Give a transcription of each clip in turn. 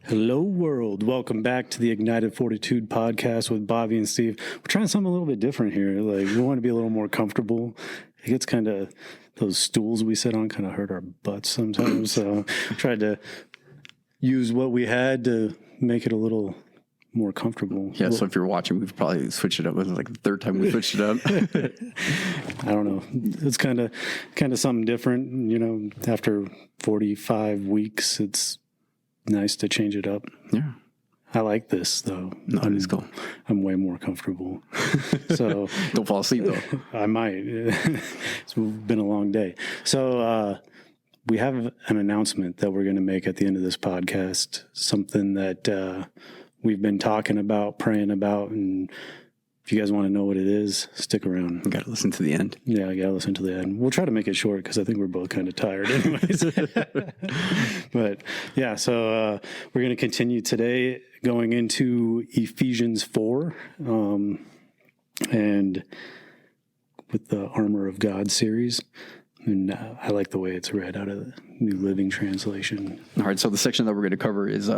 Hello, world. Welcome back to the Ignited Fortitude podcast with Bobby and Steve. We're trying something a little bit different here. Like, we want to be a little more comfortable. It gets kind of, those stools we sit on kind of hurt our butts sometimes. So tried to use what we had to make it a little more comfortable. Yeah, so if you're watching, we've probably switched it up. It was like the third time we switched it up. I don't know. It's kind of something different. You know, after 45 weeks, it's nice to change it up. Yeah. I like this, though. No, it's cool. I'm way more comfortable. So don't fall asleep, though. I might. It's been a long day. So we have an announcement that we're going to make at the end of this podcast, something that we've been talking about, praying about, and if you guys want to know what it is, stick around. You got to listen to the end. Yeah, I got to listen to the end. We'll try to make it short because I think we're both kind of tired anyways. But yeah, so we're going to continue today going into Ephesians 4 and with the Armor of God series. And I like the way it's read out of the New Living Translation. All right, so the section that we're going to cover is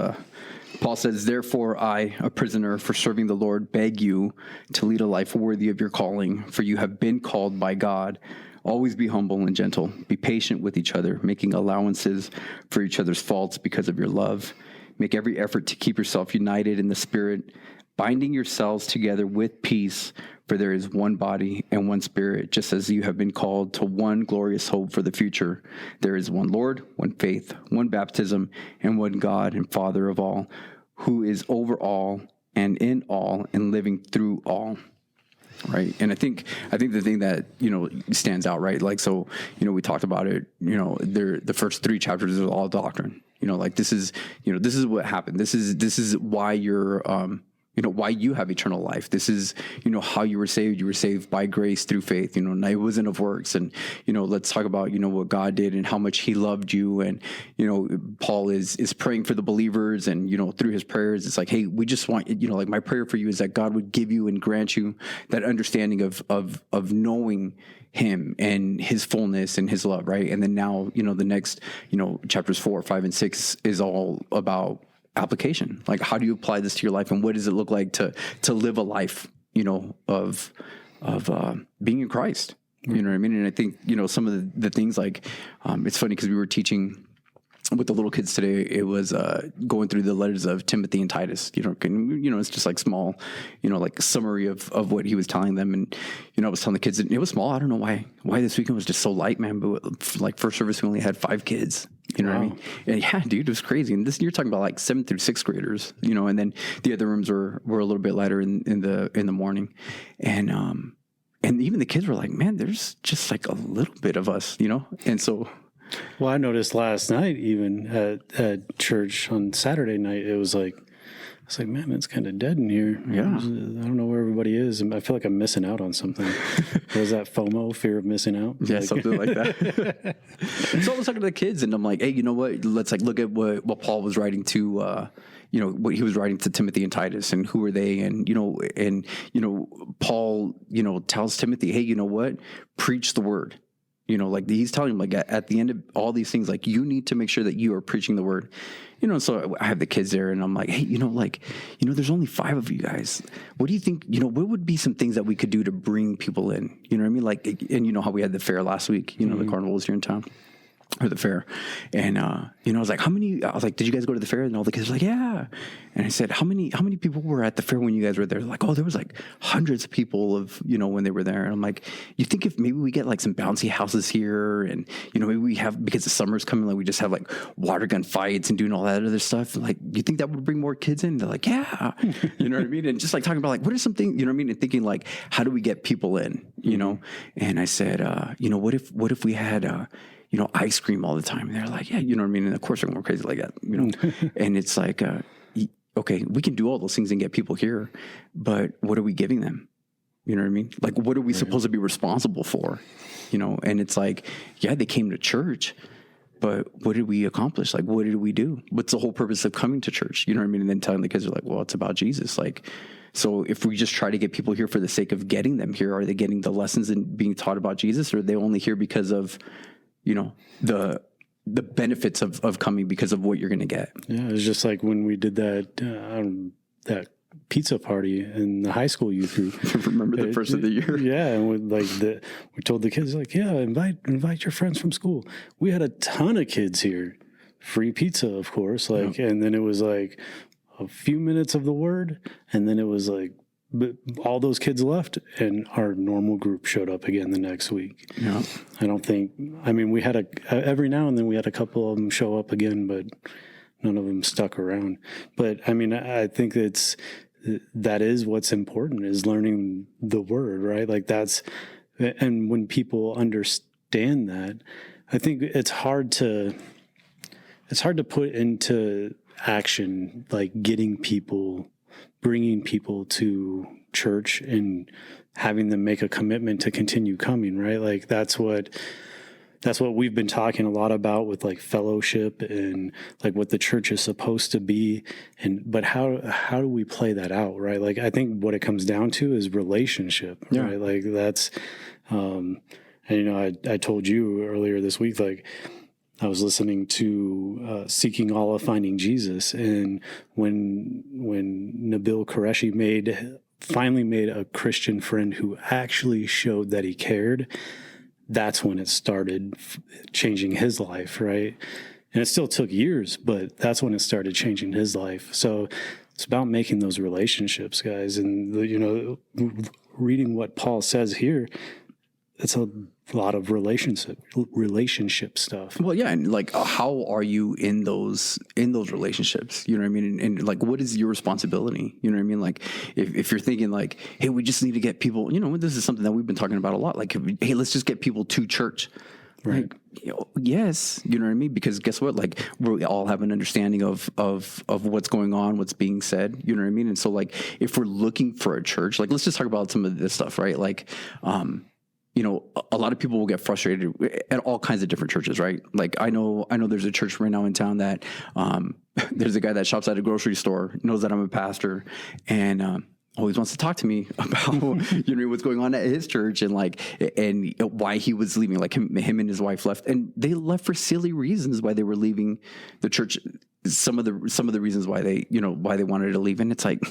Paul says, "Therefore I, a prisoner for serving the Lord, beg you to lead a life worthy of your calling, for you have been called by God. Always be humble and gentle. Be patient with each other, making allowances for each other's faults because of your love. Make every effort to keep yourself united in the Spirit, binding yourselves together with peace, for there is one body and one Spirit, just as you have been called to one glorious hope for the future. There is one Lord, one faith, one baptism, and one God and Father of all, who is over all and in all and living through all." Right. And I think the thing that, stands out, right? Like, so, we talked about it, the first 3 chapters is all doctrine, this is what happened. This is why you're, why you have eternal life. This is, how you were saved. You were saved by grace through faith. Now it wasn't of works. And, let's talk about, what God did and how much he loved you. And, Paul is praying for the believers and, through his prayers, it's like, hey, we just want, like my prayer for you is that God would give you and grant you that understanding of knowing him and his fullness and his love. Right. And then now, the next, chapters 4, 5, and 6 is all about application. Like, how do you apply this to your life, and what does it look like to live a life, of being in Christ? You know what I mean? And I think, some of the things like, it's funny because we were teaching with the little kids today. It was going through the letters of Timothy and Titus. It's just like small, like summary of what he was telling them. And I was telling the kids, it was small. I don't know why this weekend was just so light, man. But like first service, we only had 5 kids. You know what I mean? And yeah, dude, it was crazy. And you're talking about like 7th through 6th graders. And then the other rooms were a little bit lighter in the morning, and even the kids were like, man, there's just like a little bit of us, and so. Well, I noticed last night, even at church on Saturday night, it was like, man, it's kind of dead in here. Yeah. I don't know where everybody is. I feel like I'm missing out on something. Was that FOMO, fear of missing out? Yeah, something like that. So I was talking to the kids, and I'm like, hey, you know what? Let's like look at what Paul was writing to, what he was writing to Timothy and Titus, and who are they? And, Paul, tells Timothy, hey, you know what? Preach the word. Like he's telling him, like at the end of all these things, like you need to make sure that you are preaching the word, so I have the kids there and I'm like, hey, there's only 5 of you guys. What do you think, what would be some things that we could do to bring people in? You know what I mean? Like, and how we had the fair last week, the carnival was here in town. Or the fair. And, I was like, did you guys go to the fair? And all the kids were like, yeah. And I said, how many people were at the fair when you guys were there? They're like, oh, there was like hundreds of people when they were there. And I'm like, you think if maybe we get like some bouncy houses here and, maybe we have, because the summer's coming, like we just have like water gun fights and doing all that other stuff. Like, you think that would bring more kids in? They're like, yeah. You know what I mean? And just like talking about like, what is something, you know what I mean? And thinking like, how do we get people in, And I said, what if we had, ice cream all the time. And they're like, yeah, you know what I mean? And of course they're going crazy like that, and it's like, okay, we can do all those things and get people here, but what are we giving them? You know what I mean? Like, what are we supposed to be responsible for? And it's like, yeah, they came to church, but what did we accomplish? Like, what did we do? What's the whole purpose of coming to church? You know what I mean? And then telling the kids are like, well, it's about Jesus. Like, so if we just try to get people here for the sake of getting them here, are they getting the lessons and being taught about Jesus, or are they only here because of, the the benefits of coming because of what you're going to get. Yeah, it was just like when we did that pizza party in the high school youth group. Remember the first of the year? Yeah, and we told the kids, like, yeah, invite your friends from school. We had a ton of kids here, free pizza, of course, like, and then it was like a few minutes of the word, and then it was like all those kids left, and our normal group showed up again the next week. Yeah, We had every now and then we had a couple of them show up again, but none of them stuck around. But I mean, I think that is what's important, is learning the word, right? Like and when people understand that, I think it's hard to put into action, like bringing people to church and having them make a commitment to continue coming, right? Like that's what we've been talking a lot about with like fellowship and like what the church is supposed to be. But how do we play that out, right? Like, I think what it comes down to is relationship, right? Like that's, and I told you earlier this week, like I was listening to Seeking Allah, Finding Jesus. And when Nabil Qureshi finally made a Christian friend who actually showed that he cared, that's when it started changing his life, right? And it still took years, but that's when it started changing his life. So it's about making those relationships, guys. And, reading what Paul says here, it's a lot of relationship stuff. Well, yeah, and like, how are you in those relationships? You know what I mean? And like, what is your responsibility? You know what I mean? Like, if you're thinking like, hey, we just need to get people, this is something that we've been talking about a lot. Like, hey, let's just get people to church. Right. Like, yes, you know what I mean? Because guess what? Like, we all have an understanding of what's going on, what's being said. You know what I mean? And so, like, if we're looking for a church, like, let's just talk about some of this stuff, right? Like, a lot of people will get frustrated at all kinds of different churches, right? Like I know there's a church right now in town that there's a guy that shops at a grocery store, knows that I'm a pastor, and always wants to talk to me about what's going on at his church and why he was leaving. Like him and his wife left, and they left for silly reasons why they were leaving the church. Some of the reasons why they wanted to leave, and it's like,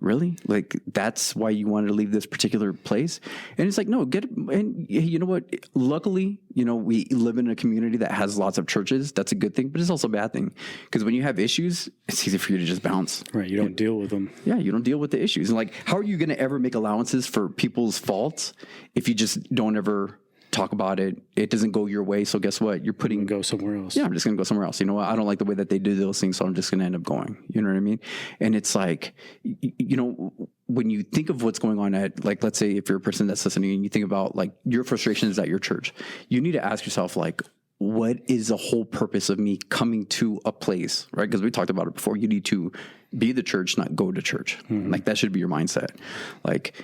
really? Like, that's why you wanted to leave this particular place? And it's like, no, and you know what? Luckily, we live in a community that has lots of churches. That's a good thing, but it's also a bad thing, because when you have issues, it's easy for you to just bounce. Right. You don't deal with them. Yeah. You don't deal with the issues. And like, how are you going to ever make allowances for people's faults if you just don't ever talk about it? It doesn't go your way. So guess what? You're putting go somewhere else. Yeah, I'm just going to go somewhere else. You know what? I don't like the way that they do those things, so I'm just going to end up going. You know what I mean? And it's like, when you think of what's going on at, like, let's say if you're a person that's listening and you think about like your frustrations at your church, you need to ask yourself, like, what is the whole purpose of me coming to a place, right? Because we talked about it before. You need to be the church, not go to church. Mm-hmm. Like, that should be your mindset. Like,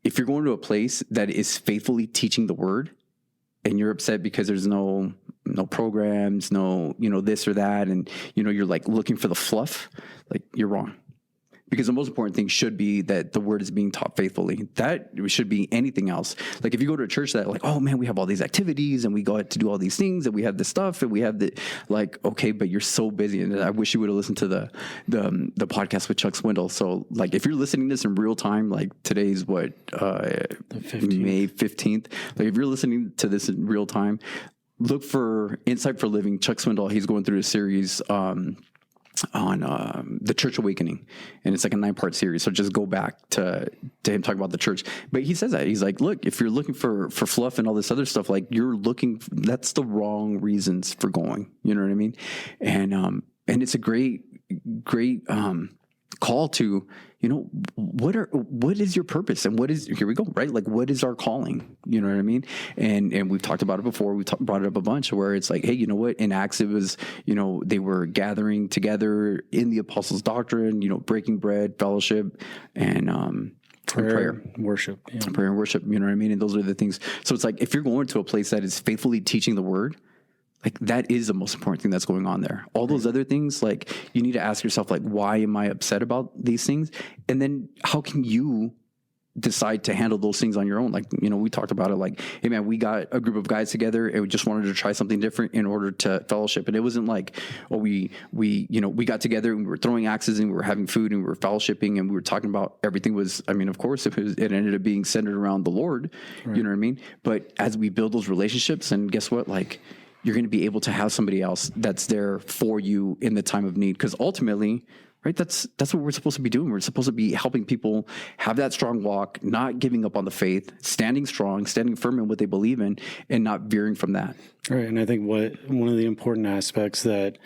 if you're going to a place that is faithfully teaching the word, and you're upset because there's no programs, no, this or that, and, you're like looking for the fluff, like, you're wrong. Because the most important thing should be that the word is being taught faithfully. That should be anything else. Like, if you go to a church that, like, oh man, we have all these activities and we go out to do all these things and we have this stuff and we have the, like, okay, but you're so busy. And I wish you would have listened to the podcast with Chuck Swindoll. So like, if you're listening to this in real time, like today's May 15th. Like, if you're listening to this in real time, look for Insight for Living. Chuck Swindoll, he's going through a series, on the Church Awakening, and it's like a 9-part series. So just go back to him talking about the church. But he says that he's like, look, if you're looking for fluff and all this other stuff, like, that's the wrong reasons for going. You know what I mean? And it's a great call to, what is your purpose, and here we go, right? Like, what is our calling? You know what I mean? And we've talked about it before. We brought it up a bunch, where it's like, hey, you know what? In Acts, it was, they were gathering together in the apostles' doctrine, breaking bread, fellowship, and prayer, worship, prayer and worship. You know what I mean? And those are the things. So it's like, if you're going to a place that is faithfully teaching the word, like, that is the most important thing that's going on there. All those other things, like, you need to ask yourself, like, why am I upset about these things? And then how can you decide to handle those things on your own. Like, we talked about it, like, hey man, we got a group of guys together and we just wanted to try something different in order to fellowship. And it wasn't like, we got together and we were throwing axes and we were having food and we were fellowshipping and we were talking about everything was, of course, it ended up being centered around the Lord, right. You know what I mean? But as we build those relationships, and guess what? Like, you're going to be able to have somebody else that's there for you in the time of need. Because ultimately, right, that's what we're supposed to be doing. We're supposed to be helping people have that strong walk, not giving up on the faith, standing strong, standing firm in what they believe in, and not veering from that. Right, and I think one of the important aspects that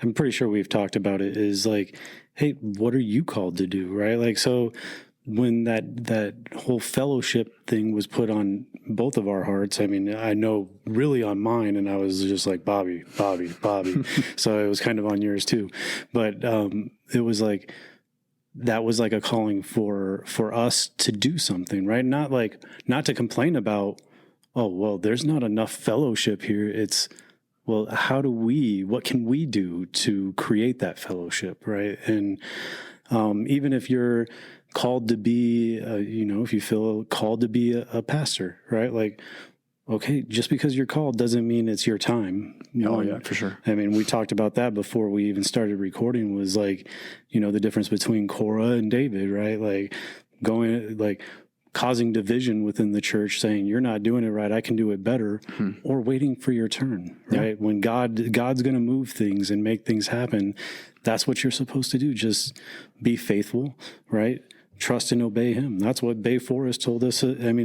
I'm pretty sure we've talked about it is like, hey, what are you called to do, right? Like, so when that whole fellowship thing was put on both of our hearts, I know really on mine, and I was just like, Bobby. So it was kind of on yours too. But it was like, that was like a calling for us to do something, right? Not to complain about, oh, well, there's not enough fellowship here. It's, well, what can we do to create that fellowship, right? And even if you're called to be, if you feel called to be a pastor, right? Like, okay, just because you're called doesn't mean it's your time. Oh, yeah, for sure. We talked about that before we even started recording, was like, the difference between Korah and David, right? Like causing division within the church, saying, you're not doing it right, I can do it better, or waiting for your turn, right? Yeah. When God's going to move things and make things happen, that's what you're supposed to do. Just be faithful, right? Trust and obey him. That's what Bay Forest told us. Trust and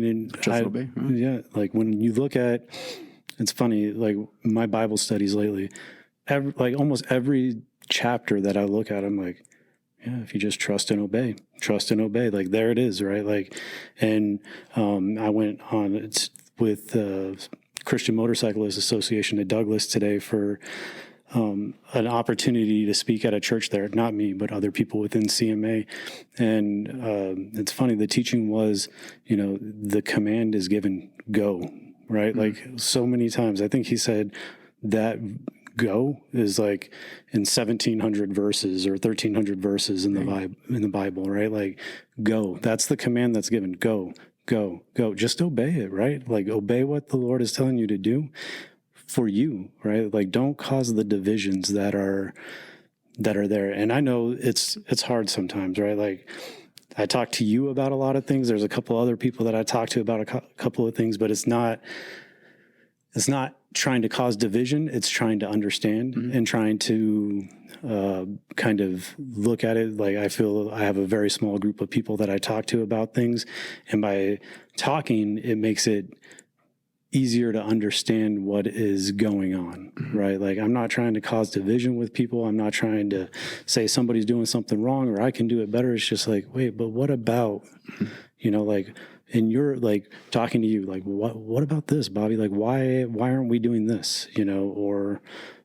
obey. Right? Yeah. Like when you look at, it's funny, like my Bible studies lately, almost every chapter that I look at, I'm like, yeah, if you just trust and obey, like there it is. Right. Like, and I went on with Christian Motorcyclist Association at Douglas today for an opportunity to speak at a church there, not me, but other people within CMA. And it's funny, the teaching was, the command is given, go, right? Mm-hmm. Like so many times, I think he said that go is like in 1,700 verses or 1,300 verses in the Bible, right? Like go, that's the command that's given, go, just obey it, right? Like obey what the Lord is telling you to do. For you, right? Like, don't cause the divisions that are there. And I know it's hard sometimes, right? Like, I talk to you about a lot of things. There's a couple other people that I talk to about a couple of things, but it's not trying to cause division. It's trying to understand and trying to kind of look at it. Like, I feel I have a very small group of people that I talk to about things, and by talking, it makes it easier to understand what is going on, right? Like, I'm not trying to cause division with people. I'm not trying to say somebody's doing something wrong or I can do it better. It's just like, wait, but what about, like, and you're like talking to you, like, what about this, Bobby? Like, why aren't we doing this, or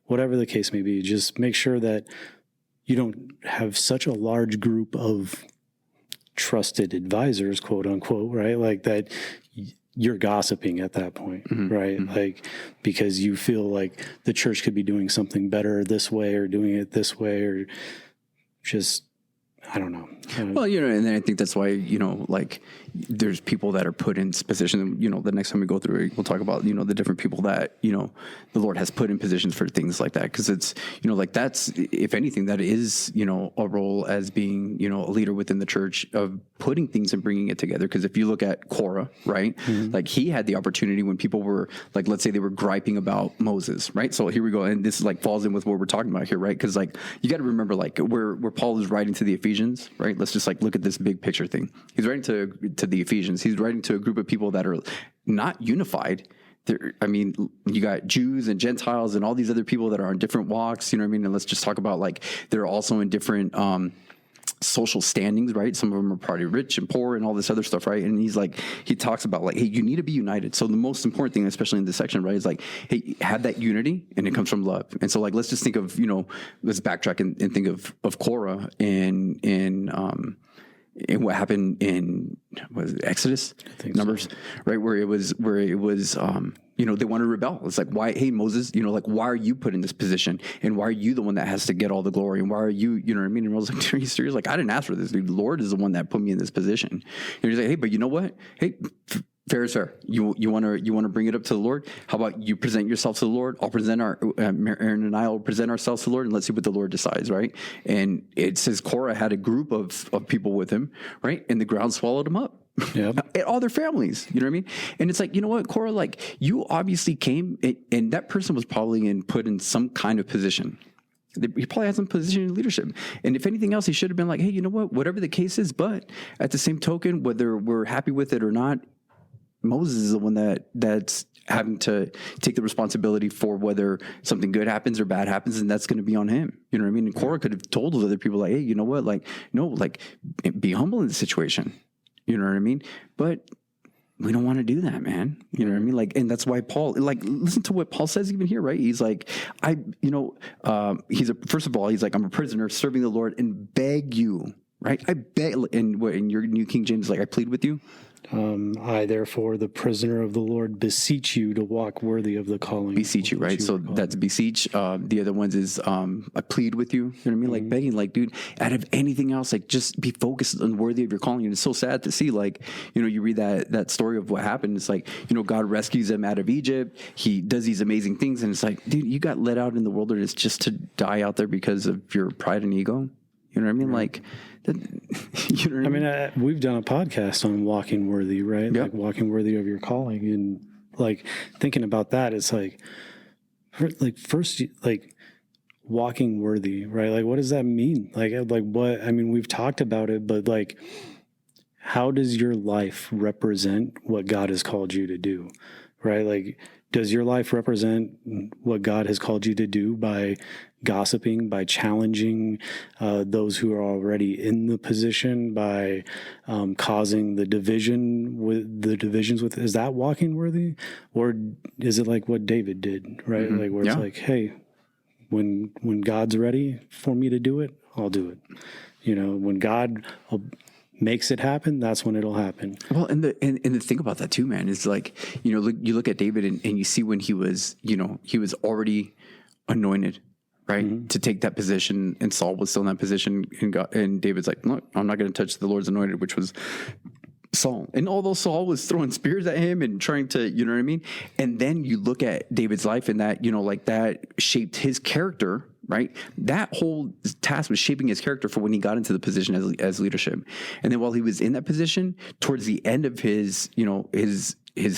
whatever the case may be. Just make sure that you don't have such a large group of trusted advisors, quote unquote, right? Like that you're gossiping at that point, right? Like, because you feel like the church could be doing something better this way or doing it this way, or just, I don't know. Well, and then I think that's why, like there's people that are put in position, the next time we go through it, we'll talk about, the different people that, the Lord has put in positions for things like that. Cause it's, like that's, if anything, that is, a role as being, a leader within the church of putting things and bringing it together. Cause if you look at Korah, right, like he had the opportunity when people were like, let's say they were griping about Moses, right? So here we go. And this like falls in with what we're talking about here, right? Cause like, you got to remember like where Paul is writing to the Ephesians, right? Let's just like look at this big picture thing. He's writing to the Ephesians. He's writing to a group of people that are not unified. You got Jews and Gentiles and all these other people that are on different walks, And let's just talk about like, they're also in different, social standings, right? Some of them are probably rich and poor and all this other stuff, right? And he talks about like, hey, you need to be united. So the most important thing, especially in this section, right, is like, hey, have that unity, and it comes from love. And so like, let's just think of, let's backtrack and think of Korah in what happened in Exodus, Numbers, so. Right? Where it was, they want to rebel. It's like, why, hey, Moses, like, why are you put in this position? And why are you the one that has to get all the glory? And why are you, you know what I mean? And Moses like, are you serious? Like, I didn't ask for this, dude. The Lord is the one that put me in this position. And he's like, hey, but you know what? Hey, fair is fair. You want to bring it up to the Lord? How about you present yourself to the Lord? I'll present Aaron and I will present ourselves to the Lord, and let's see what the Lord decides, right? And it says Korah had a group of people with him, right? And the ground swallowed them up. Yep. All their families, you know what I mean? And it's like, you know what, Korah, like, you obviously came, and that person was probably put in some kind of position. He probably had some position in leadership. And if anything else, he should have been like, hey, you know what, whatever the case is, but at the same token, whether we're happy with it or not, Moses is the one that's having to take the responsibility for whether something good happens or bad happens, and that's going to be on him. You know what I mean? And Korah could have told those other people, like, hey, you know what? Like, no, like, be humble in the situation. You know what I mean? But we don't want to do that, man. You know what I mean? Like, and that's why Paul, like, listen to what Paul says even here, right? He's like, first of all, he's like, I'm a prisoner serving the Lord and beg you, right? I beg, and what in your New King James, like, I plead with you. I, therefore, the prisoner of the Lord, beseech you to walk worthy of the calling. Beseech you, right? So that's beseech. The other ones is I plead with you. You know what I mean? Like begging, like, dude, out of anything else, like, just be focused on worthy of your calling. And it's so sad to see, like, you read that story of what happened. It's like, God rescues them out of Egypt. He does these amazing things. And it's like, dude, you got let out in the wilderness just to die out there because of your pride and ego. You know what I mean? Like, I mean, we've done a podcast on walking worthy, right? Yep. Like walking worthy of your calling, and like thinking about that, it's like first, like walking worthy, right? Like, what does that mean? Like what? I mean, we've talked about it, but like, how does your life represent what God has called you to do, right? Like, does your life represent what God has called you to do by gossiping, by challenging those who are already in the position, by causing the divisions with? Is that walking worthy, or is it like what David did, right? Mm-hmm. Like where it's like, hey, when God's ready for me to do it, I'll do it. When God makes it happen, that's when it'll happen. Well, and the thing about that too, man, is like, you look at David and you see when he was, he was already anointed, right, mm-hmm. to take that position, and Saul was still in that position, and David's like, look, I'm not going to touch the Lord's anointed, which was Saul. And although Saul was throwing spears at him and trying to, you know what I mean? And then you look at David's life, and that, like, that shaped his character, right? That whole task was shaping his character for when he got into the position as leadership. And then while he was in that position, towards the end of his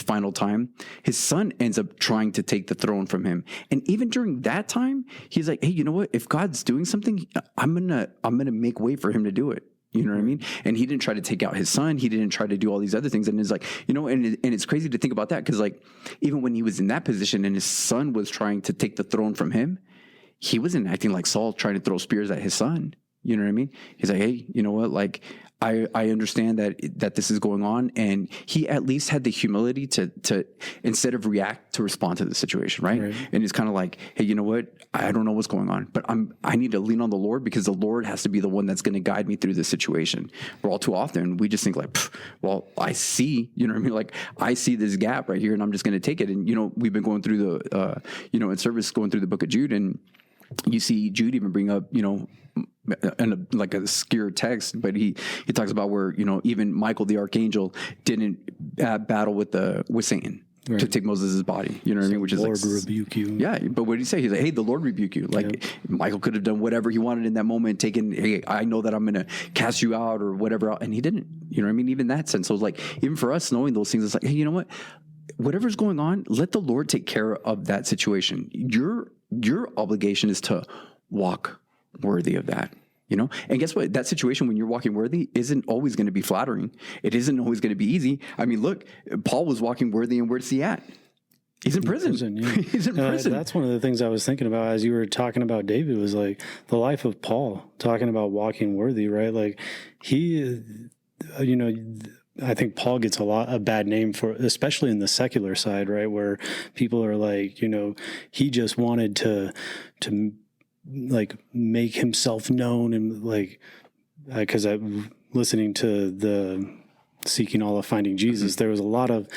final time, his son ends up trying to take the throne from him. And even during that time, he's like, hey, you know what? If God's doing something, I'm gonna make way for him to do it. You know what I mean? And he didn't try to take out his son. He didn't try to do all these other things. And it's like, and it's crazy to think about that, because like, even when he was in that position and his son was trying to take the throne from him, he wasn't acting like Saul trying to throw spears at his son. You know what I mean? He's like, hey, you know what? Like, I understand that this is going on. And he at least had the humility to instead of react, to respond to the situation. Right. And he's kind of like, hey, you know what? I don't know what's going on, but I need to lean on the Lord, because the Lord has to be the one that's going to guide me through this situation. But all too often we just think like, well, I see, you know what I mean? Like, I see this gap right here, and I'm just going to take it. And, we've been going through the, in service, going through the book of Jude, and you see Jude even bring up, and like a scare text, but he talks about where, even Michael the archangel didn't battle with Satan to take Moses' body. You know what I mean? Which is Lord rebuke you. Yeah, but what did he say? He's like, hey, the Lord rebuke you. Like, Michael could have done whatever he wanted in that moment, hey, I know that I'm going to cast you out or whatever, and he didn't. You know what I mean? Even that sense. So it's like, even for us knowing those things, it's like, hey, you know what? Whatever's going on, let the Lord take care of that situation. Your obligation is to walk worthy of that, and guess what? That situation, when you're walking worthy, isn't always going to be flattering. It isn't always going to be easy. I mean, look, Paul was walking worthy, and where's he at? He's in prison. He's in prison. That's one of the things I was thinking about as you were talking about David, was like the life of Paul, talking about walking worthy, right? Like he, I think Paul gets a bad name for, especially in the secular side, right? Where people are like, he just wanted to like make himself known, and like, because listening to the Seeking All of Finding Jesus, there was a lot of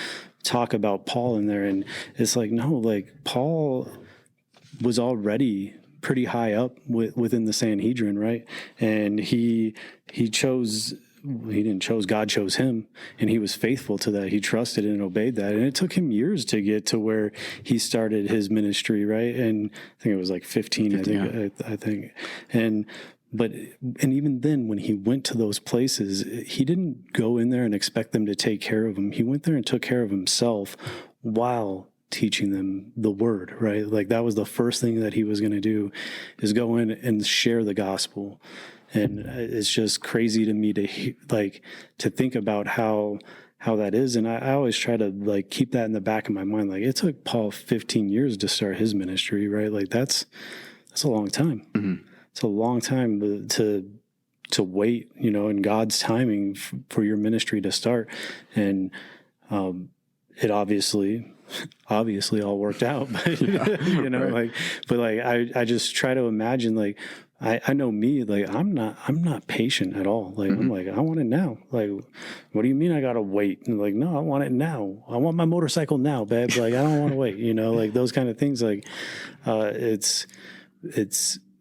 talk about Paul in there. And it's like, no, like Paul was already pretty high up within the Sanhedrin, right? And he didn't chose, God chose him, and he was faithful to that. He trusted and obeyed that. And it took him years to get to where he started his ministry, right? And I think it was like 15, I think. And even then, when he went to those places, he didn't go in there and expect them to take care of him. He went there and took care of himself while teaching them the word, right? Like that was the first thing that he was going to do, is go in and share the gospel. And it's just crazy to me to think about how that is. And I always try to like keep that in the back of my mind. Like it took Paul 15 years to start his ministry, right? Like that's a long time. Mm-hmm. It's a long time to wait, in God's timing for your ministry to start. And it obviously all worked out, but right. I just try to imagine, like, I know me, like, I'm not patient at all. Like, mm-hmm. I'm like, I want it now. Like, what do you mean I got to wait? And like, no, I want it now. I want my motorcycle now, babe. Like, I don't want to wait, like those kind of things. Like, it's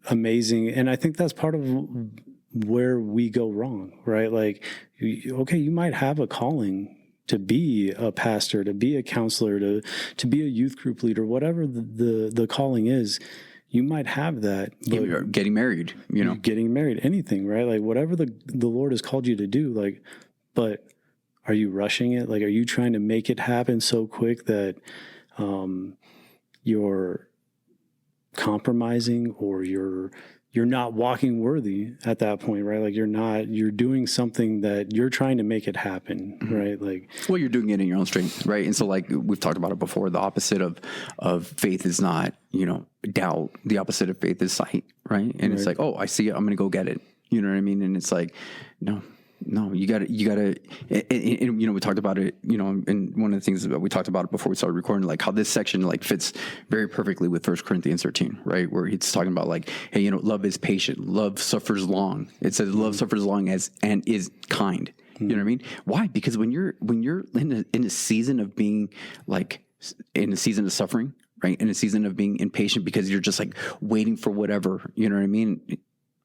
amazing. And I think that's part of where we go wrong, right? Like, okay, you might have a calling to be a pastor, to be a counselor, to be a youth group leader, whatever the calling is, you might have that. Getting married, getting married, anything, right? Like whatever the Lord has called you to do, like, but are you rushing it? Like, are you trying to make it happen so quick that you're compromising, or you're not walking worthy at that point, right? Like you're doing something that you're trying to make it happen, mm-hmm. right? Like, well, you're doing it in your own strength, right? And so, like we've talked about it before, the opposite of faith is not, doubt. The opposite of faith is sight, right? And It's like, oh, I see it, I'm going to go get it. You know what I mean? And it's like, no, you gotta, and, we talked about it, and one of the things that we talked about it before we started recording, like how this section like fits very perfectly with 1 Corinthians 13, right? Where he's talking about like, hey, love is patient, love suffers long. It says love suffers long and is kind. You know what I mean? Why? Because when you're in a season of being like in a season of suffering, right? In a season of being impatient because you're just like waiting for whatever, you know what I mean?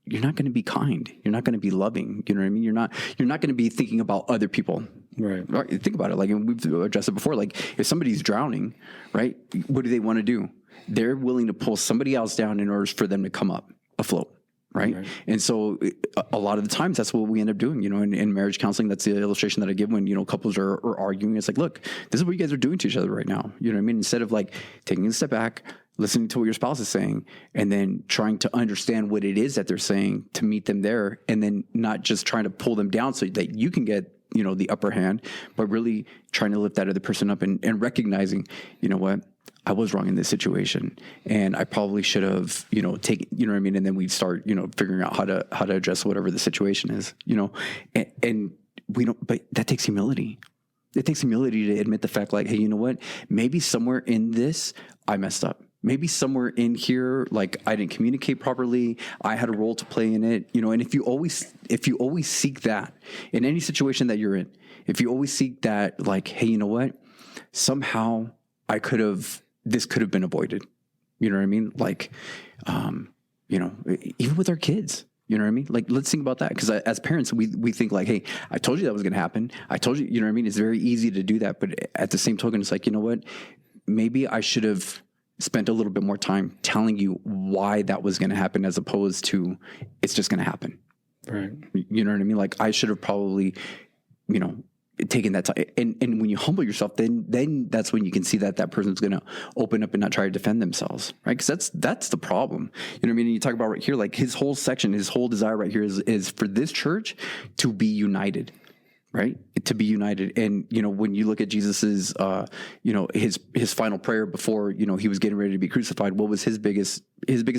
You're not going to be kind. You're not going to be loving. You know what I mean? You're not going to be thinking about other people. Right. Think about it. Like, and we've addressed it before. Like, if somebody's drowning, right, what do they want to do? They're willing to pull somebody else down in order for them to come up afloat. Right. And so a lot of the times that's what we end up doing, in marriage counseling. That's the illustration that I give when, couples are arguing. It's like, look, this is what you guys are doing to each other right now. You know what I mean? Instead of like taking a step back, listening to what your spouse is saying, and then trying to understand what it is that they're saying to meet them there, and then not just trying to pull them down so that you can get, the upper hand, but really trying to lift that other person up and recognizing, what, I was wrong in this situation, and I probably should have, taken, you know what I mean? And then we start, figuring out how to address whatever the situation is, and we don't, but that takes humility. It takes humility to admit the fact, like, hey, you know what? Maybe somewhere in this, I messed up. Maybe somewhere in here, like I didn't communicate properly. I had a role to play in it, and if you always seek that in any situation that you're in, if you always seek that, like, hey, you know what? Somehow this could have been avoided. You know what I mean? Like, even with our kids, you know what I mean? Like, let's think about that. Because as parents, we think like, hey, I told you that was going to happen. I told you, you know what I mean? It's very easy to do that. But at the same token, it's like, you know what? Maybe I should have spent a little bit more time telling you why that was going to happen, as opposed to it's just going to happen. Right. You know what I mean? Like, I should have probably, taken that time. And when you humble yourself, then that's when you can see that person's going to open up and not try to defend themselves. Right. Cause that's the problem. You know what I mean? And you talk about right here, like his whole section, his whole desire right here is for this church to be united. Right? To be united. And, when you look at Jesus's, his final prayer before, he was getting ready to be crucified, what was his biggest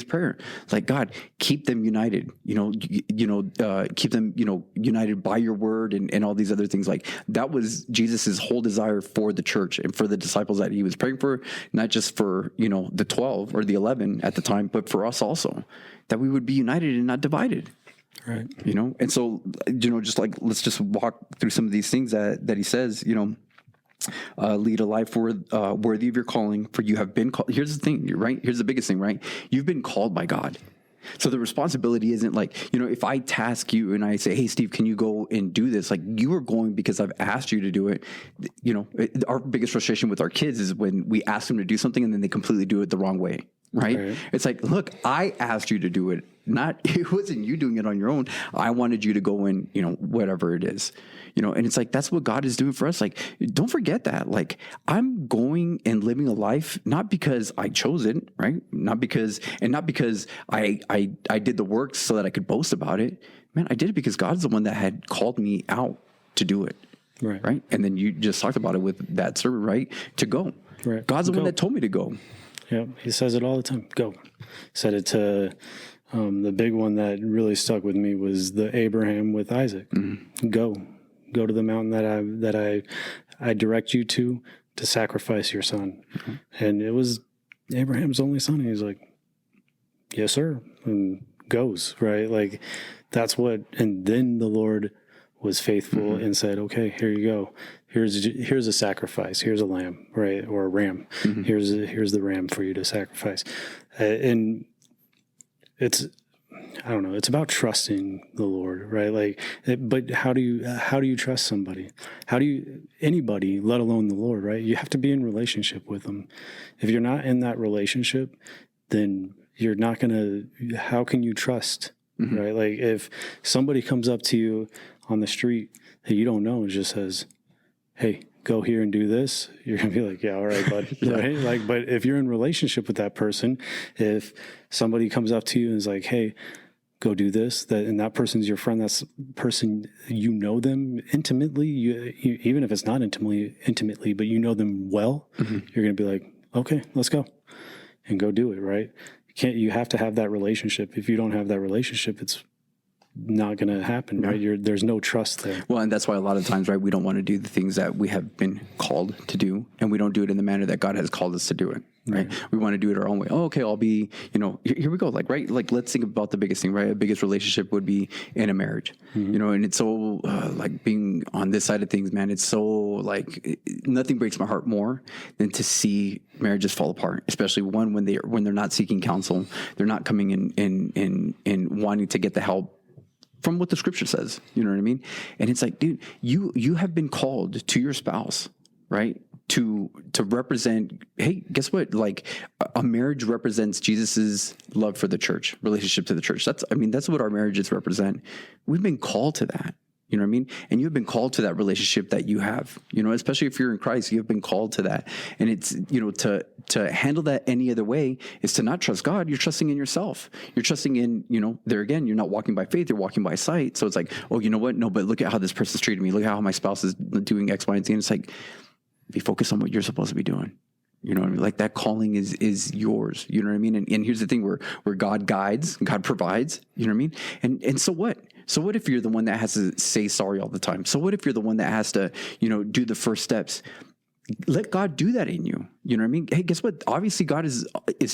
prayer? Like, God, keep them united, keep them, united by your word and all these other things. Like, that was Jesus's whole desire for the church and for the disciples that he was praying for, not just for, the 12 or the 11 at the time, but for us also, that we would be united and not divided. Right. You know? And so, just like, let's just walk through some of these things that he says, lead a life worthy of your calling, for you have been called. Here's the thing, right? Here's the biggest thing, right? You've been called by God. So the responsibility isn't like, if I task you and I say, hey, Steve, can you go and do this? Like, you are going because I've asked you to do it. Our biggest frustration with our kids is when we ask them to do something and then they completely do it the wrong way. Right? It's like, look, I asked you to do it. It wasn't you doing it on your own. I wanted you to go in, whatever it is, and it's like, that's what God is doing for us. Like, don't forget that. Like, I'm going and living a life, not because I chose it, right? Not because I did the work so that I could boast about it. Man, I did it because God's the one that had called me out to do it. Right. And then you just talked about it with that servant, right? To go. Right. God's the one that told me to go. Yeah, he says it all the time. Go. Said it to the big one that really stuck with me was the Abraham with Isaac. Mm-hmm. Go to the mountain that I direct you to sacrifice your son. Mm-hmm. And it was Abraham's only son. And he's like, yes, sir. And goes, right? Like, that's what, and then the Lord was faithful and said, okay, here you go. Here's a sacrifice. Here's a lamb, right? Or a ram. Mm-hmm. Here's the ram for you to sacrifice. And it's, I don't know, it's about trusting the Lord, right? Like, but how do you trust somebody? Anybody, let alone the Lord, right? You have to be in relationship with them. If you're not in that relationship, then you're not how can you trust, right? Like, if somebody comes up to you on the street that you don't know and just says, hey, go here and do this, you're going to be like, yeah, all right, bud. Right? Like, but if you're in relationship with that person, if somebody comes up to you and is like, hey, go do this, and that person's your friend, that's person, them intimately, you, even if it's not intimately, but you know them well, you're going to be like, okay, let's go and go do it. Right. You have to have that relationship. If you don't have that relationship, it's not going to happen, right? There's no trust there. Well, and that's why a lot of times, right, we don't want to do the things that we have been called to do, and we don't do it in the manner that God has called us to do it, right? We want to do it our own way. Oh, okay, I'll be, here we go. Like, right? Like, let's think about the biggest thing, right? The biggest relationship would be in a marriage, and it's so, like, being on this side of things, man, it's so, like, nothing breaks my heart more than to see marriages fall apart, especially when they're not seeking counsel, they're not coming in wanting to get the help from what the scripture says, you know what I mean? And it's like, dude, you have been called to your spouse, right? To represent, hey, guess what? Like, a marriage represents Jesus's love for the church, relationship to the church. That's what our marriages represent. We've been called to that. You know what I mean? And you've been called to that relationship that you have, especially if you're in Christ, you've been called to that. And it's, to handle that any other way is to not trust God. You're trusting in yourself. You're trusting in, there again, you're not walking by faith, you're walking by sight. So it's like, oh, you know what? No, but look at how this person's treating me. Look at how my spouse is doing X, Y, and Z. And it's like, be focused on what you're supposed to be doing. You know what I mean? Like, that calling is yours. You know what I mean? And here's the thing where God guides, God provides, you know what I mean? And so what? So what if you're the one that has to say sorry all the time? So what if you're the one that has to, do the first steps? Let God do that in you. You know what I mean? Hey, guess what? Obviously, God is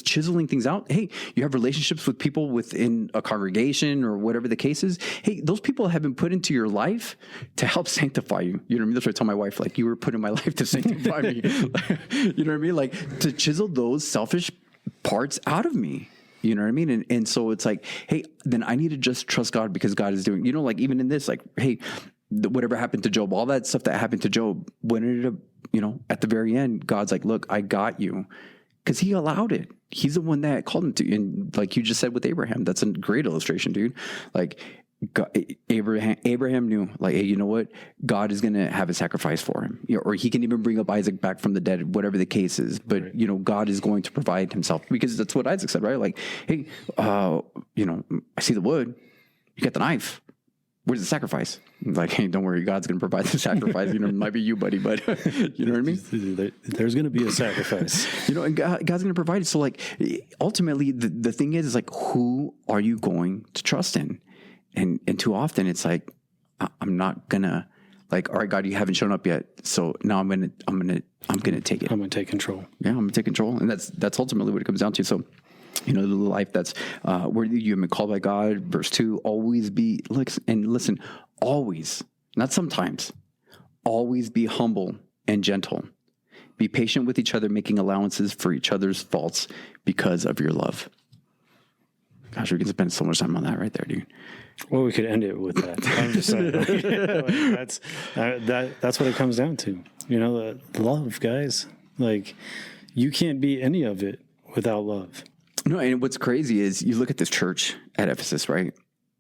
chiseling things out. Hey, you have relationships with people within a congregation or whatever the case is. Hey, those people have been put into your life to help sanctify you. You know what I mean? That's what I tell my wife, like, you were put in my life to sanctify me. You know what I mean? Like, to chisel those selfish parts out of me. You know what I mean? And so it's like, hey, then I need to just trust God because God is doing, like, even in this, like, hey, whatever happened to Job, all that stuff that happened to Job, when it ended up, at the very end, God's like, look, I got you, because he allowed it. He's the one that called him to. And like you just said with Abraham, that's a great illustration, dude. Like, God, Abraham knew, like, hey, you know what? God is going to have a sacrifice for him, or he can even bring up Isaac back from the dead, whatever the case is. But, right. God is going to provide himself, because that's what Isaac said, right? Like, hey, I see the wood, you got the knife. Where's the sacrifice? Like, hey, don't worry, God's going to provide the sacrifice. It might be you, buddy, but you know what I mean? There's going to be a sacrifice. And God's going to provide it. So, like, ultimately, the thing is like, who are you going to trust in? And too often it's like, I'm not gonna, like, all right, God, you haven't shown up yet, so now I'm gonna take it. I'm gonna take control. Yeah, I'm gonna take control, and that's ultimately what it comes down to. So, You know, the life that's where you have been called by God. Verse 2, always be, listen, always, not sometimes, always be humble and gentle. Be patient with each other, making allowances for each other's faults because of your love. Gosh, we can spend so much time on that right there, dude. Well, we could end it with that. I'm just saying, that's what it comes down to. You know, love, guys. Like, you can't be any of it without love. No, and what's crazy is you look at this church at Ephesus, right?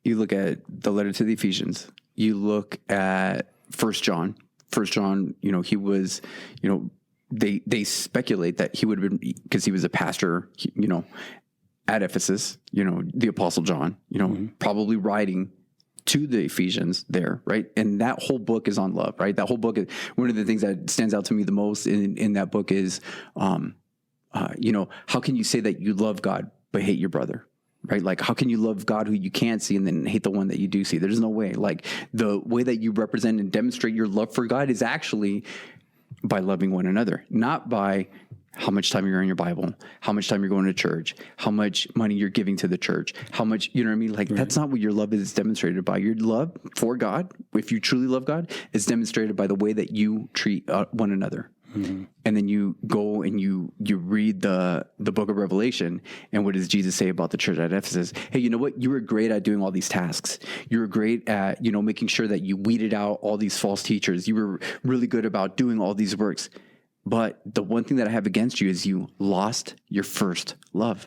You look at the letter to the Ephesians. You look at First John. You know, he was, you know, they speculate that he would have been, because he was a pastor, you know, at Ephesus, you know, the Apostle John, you know, probably writing to the Ephesians there, right? And that whole book is on love, right? That whole book is one of the things that stands out to me the most in that book is, you know, how can you say that you love God but hate your brother, right? Like, how can you love God who you can't see and then hate the one that you do see? There's no way. Like, the way that you represent and demonstrate your love for God is actually by loving one another, not by how much time you're in your Bible, how much time you're going to church, how much money you're giving to the church, how much, you know what I mean? Like, that's not what your love is demonstrated by. Your love for God, if you truly love God, is demonstrated by the way that you treat one another. Mm-hmm. And then you go and you read the book of Revelation, and what does Jesus say about the church at Ephesus? Hey, you know what? You were great at doing all these tasks. You were great at, you know, making sure that you weeded out all these false teachers. You were really good about doing all these works. But the one thing that I have against you is you lost your first love.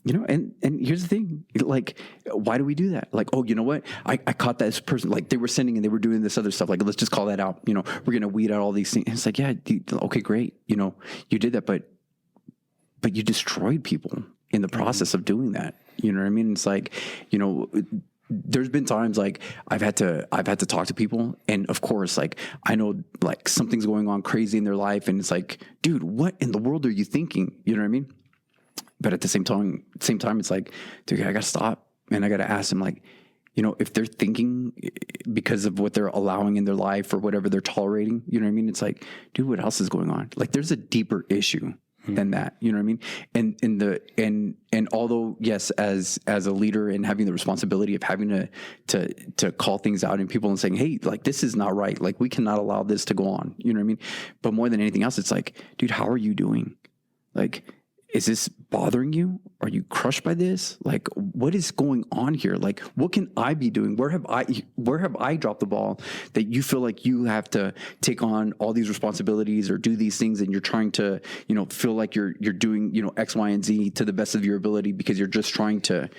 You know, and here's the thing, like, why do we do that? Like, oh, you know what? I caught this person, like, they were sinning and they were doing this other stuff. Like, let's just call that out. You know, we're going to weed out all these things. And it's like, yeah, dude, okay, great. You know, you did that, but you destroyed people in the process of doing that. You know what I mean? It's like, you know, there's been times like I've had to talk to people, and of course, like, I know like something's going on crazy in their life, and it's like, dude, what in the world are you thinking? You know what I mean? But at the same time, it's like, dude, I got to stop and I got to ask them, like, you know, if they're thinking because of what they're allowing in their life or whatever they're tolerating, you know what I mean? It's like, dude, what else is going on? Like, there's a deeper issue than that, you know what I mean? And although, yes, as a leader and having the responsibility of having to call things out in people and saying, hey, like, this is not right. Like, we cannot allow this to go on. You know what I mean? But more than anything else, it's like, dude, how are you doing? Like, is this bothering you? Are you crushed by this? Like, what is going on here? Like, what can I be doing? Where have I dropped the ball that you feel like you have to take on all these responsibilities or do these things, and you're trying to, you know, feel like you're doing, you know, X, Y, and Z to the best of your ability because you're just trying to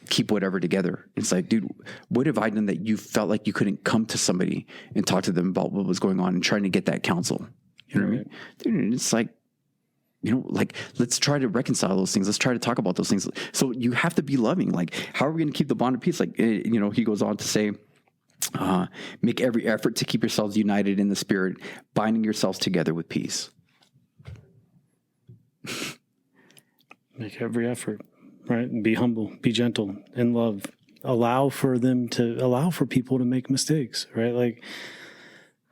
keep whatever together. It's like, dude, what have I done that you felt like you couldn't come to somebody and talk to them about what was going on and trying to get that counsel? You know what I mean? Dude, it's like, you know, like, let's try to reconcile those things. Let's try to talk about those things. So you have to be loving. Like, how are we going to keep the bond of peace? Like, you know, he goes on to say, make every effort to keep yourselves united in the spirit, binding yourselves together with peace. Make every effort, right? And be humble, be gentle, and love. Allow for people to make mistakes, right? Like,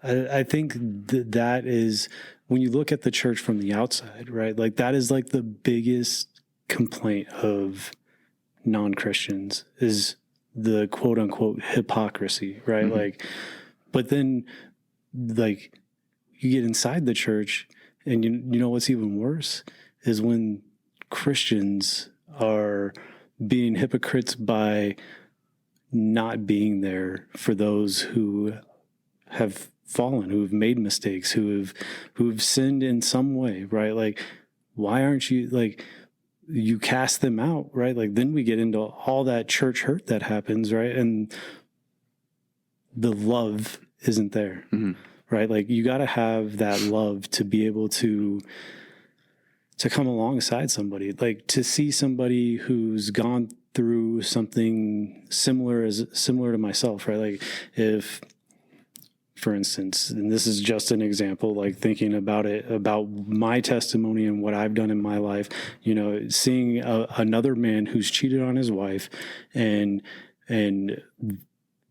I think that is, when you look at the church from the outside, right? Like, that is like the biggest complaint of non-Christians is the quote unquote hypocrisy, right? Mm-hmm. Like, but then, like, you get inside the church, and you know what's even worse is when Christians are being hypocrites by not being there for those who have fallen, who have made mistakes, who have sinned in some way, right? Like, why aren't you, like, you cast them out, right? Like, then we get into all that church hurt that happens, right? And the love isn't there, right? Like, you got to have that love to be able to come alongside somebody, like, to see somebody who's gone through something similar to myself, right? Like, if, for instance, and this is just an example, like, thinking about my testimony and what I've done in my life, you know, seeing another man who's cheated on his wife and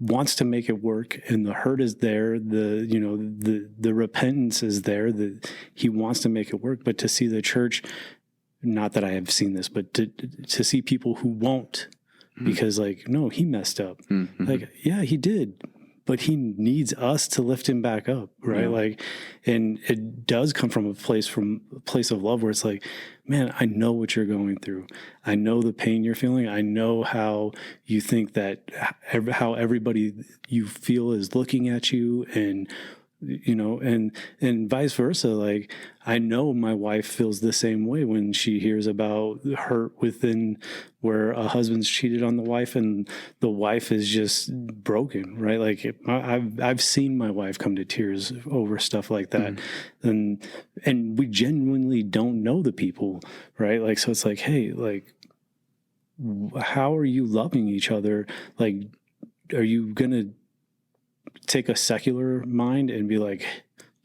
wants to make it work, and the hurt is there, the repentance is there, that he wants to make it work, but to see the church not that I have seen this, but to see people who won't, because like, no, he messed up. Like, yeah, he did, but he needs us to lift him back up. Right. Like, and it does come from a place of love where it's like, man, I know what you're going through. I know the pain you're feeling. I know how you think that how everybody you feel is looking at you, and you know, and vice versa. Like, I know my wife feels the same way when she hears about hurt within where a husband's cheated on the wife and the wife is just broken, right? Like, I've seen my wife come to tears over stuff like that. And we genuinely don't know the people, right? Like, so it's like, hey, like, how are you loving each other? Like, are you going to take a secular mind and be like,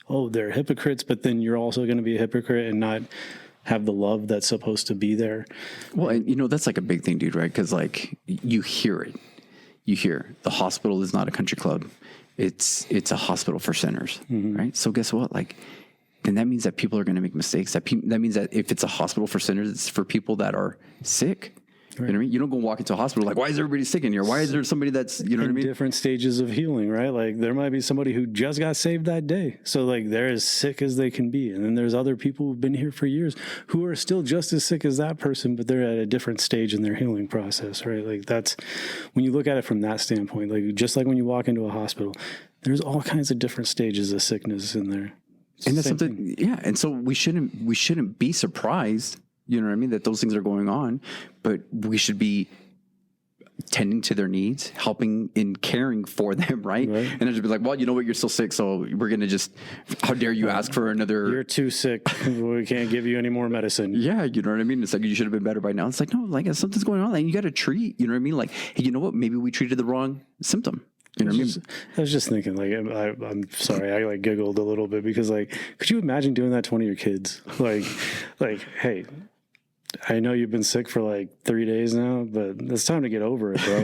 oh, they're hypocrites, but then you're also going to be a hypocrite and not have the love that's supposed to be there? Well, and you know, that's like a big thing, dude, right? Because like you hear it. You hear the hospital is not a country club. It's a hospital for sinners, right? So guess what? Like, then that means that people are going to make mistakes. That means that if it's a hospital for sinners, it's for people that are sick. Right. You know what I mean? You don't go walk into a hospital like, why is everybody sick in here? Why is there somebody that's, you know what I mean? Different stages of healing, right? Like, there might be somebody who just got saved that day. So like, they're as sick as they can be. And then there's other people who've been here for years who are still just as sick as that person, but they're at a different stage in their healing process, right? Like, that's when you look at it from that standpoint, like just like when you walk into a hospital, there's all kinds of different stages of sickness in there. And that's something, yeah. And so we shouldn't be surprised, you know what I mean, that those things are going on, but we should be tending to their needs, helping in caring for them, right? And then just be like, well, you know what, you're still sick, so we're going to just, how dare you ask for another... You're too sick, we can't give you any more medicine. Yeah, you know what I mean? It's like, you should have been better by now. It's like, no, like, something's going on, like, you got to treat, you know what I mean? Like, hey, you know what, maybe we treated the wrong symptom. You know what I mean? I was just thinking, like, I'm sorry, I like giggled a little bit because, like, could you imagine doing that to one of your kids? Like, hey, I know you've been sick for like 3 days now, but it's time to get over it, bro.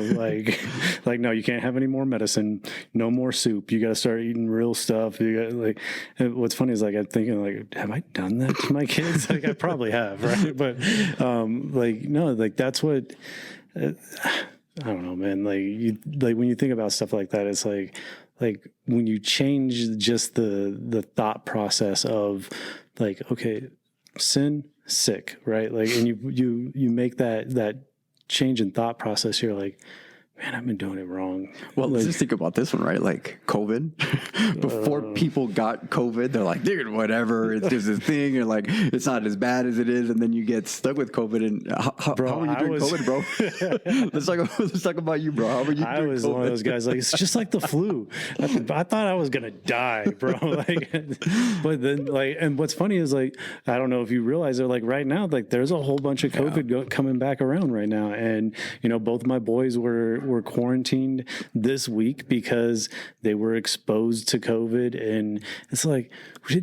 like, no, you can't have any more medicine, no more soup. You got to start eating real stuff. You got like, what's funny is like, I'm thinking like, have I done that to my kids? Like, I probably have, right? But, like, no, like that's what, I don't know, man. Like when you think about stuff like that, it's like when you change just the thought process of like, okay, sin, sick, right? Like, and you make that change in thought process. You're like, man, I've been doing it wrong. Well, let's just think about this one, right? Like COVID, before people got COVID, they're like, dude, whatever, it's just a thing. You're like, it's not as bad as it is. And then you get stuck with COVID. And how are you doing COVID, bro? let's talk about you, bro. How are you doing COVID? I was one of those guys, like, it's just like the flu. I thought I was going to die, bro. Like, but then like, and what's funny is like, I don't know if you realize it, like right now, like there's a whole bunch of COVID coming back around right now. And, you know, both my boys were quarantined this week because they were exposed to COVID. And it's like, you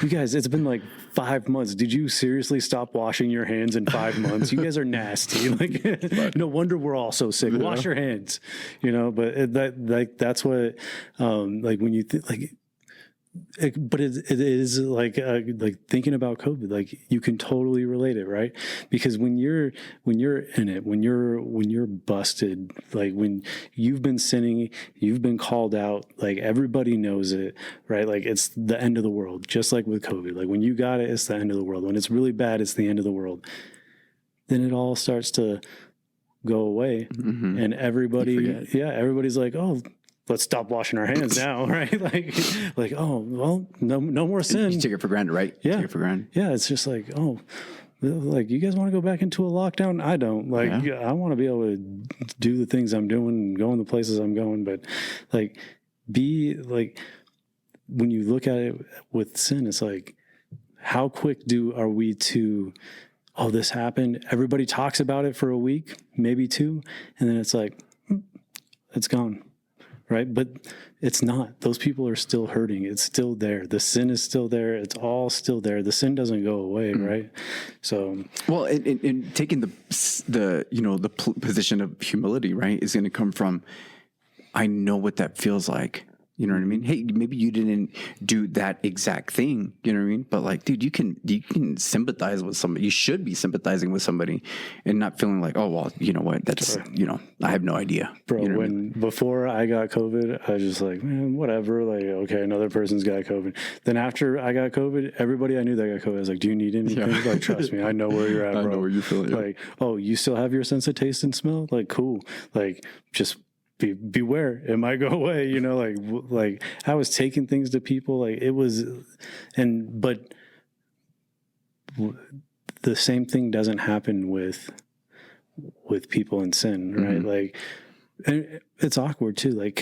guys, it's been like 5 months. Did you seriously stop washing your hands in 5 months? You guys are nasty. Like, no wonder we're all so sick. Wash your hands, you know, but that's what, like when you think like, but it is like thinking about COVID, like you can totally relate it, right? Because when you're in it, when you're busted, like when you've been sinning, you've been called out, like everybody knows it, right? Like it's the end of the world, just like with COVID. Like when you got it, it's the end of the world. When it's really bad, it's the end of the world. Then it all starts to go away, and everybody's like, oh, let's stop washing our hands now, right? Like, oh, well, no more sin. You take it for granted, right? Yeah. Take it for granted. Yeah. It's just like, oh, like you guys want to go back into a lockdown? I don't. Like, I want to be able to do the things I'm doing and go in the places I'm going. But like, when you look at it with sin, it's like, how quick are we to, oh, this happened. Everybody talks about it for a week, maybe 2. And then it's like, it's gone. Right. But it's not. Those people are still hurting. It's still there. The sin is still there. It's all still there. The sin doesn't go away. Right. So, well, in taking the position of humility, right, is going to come from, I know what that feels like. You know what I mean? Hey, maybe you didn't do that exact thing. You know what I mean? But like, dude, you can sympathize with somebody. You should be sympathizing with somebody and not feeling like, oh, well, you know what? That's, I have no idea. Bro, you know before I got COVID, I was just like, man, whatever. Like, okay, another person's got COVID. Then after I got COVID, everybody I knew that got COVID, I was like, do you need anything? Yeah. Like, trust me, I know where you're at, bro. I know where you feel. Yeah. Like, oh, you still have your sense of taste and smell? Like, cool. Like, just beware, it might go away. Like I was taking things to people, like it was, but the same thing doesn't happen with people in sin, right? Mm-hmm. Like, and it's awkward too. Like,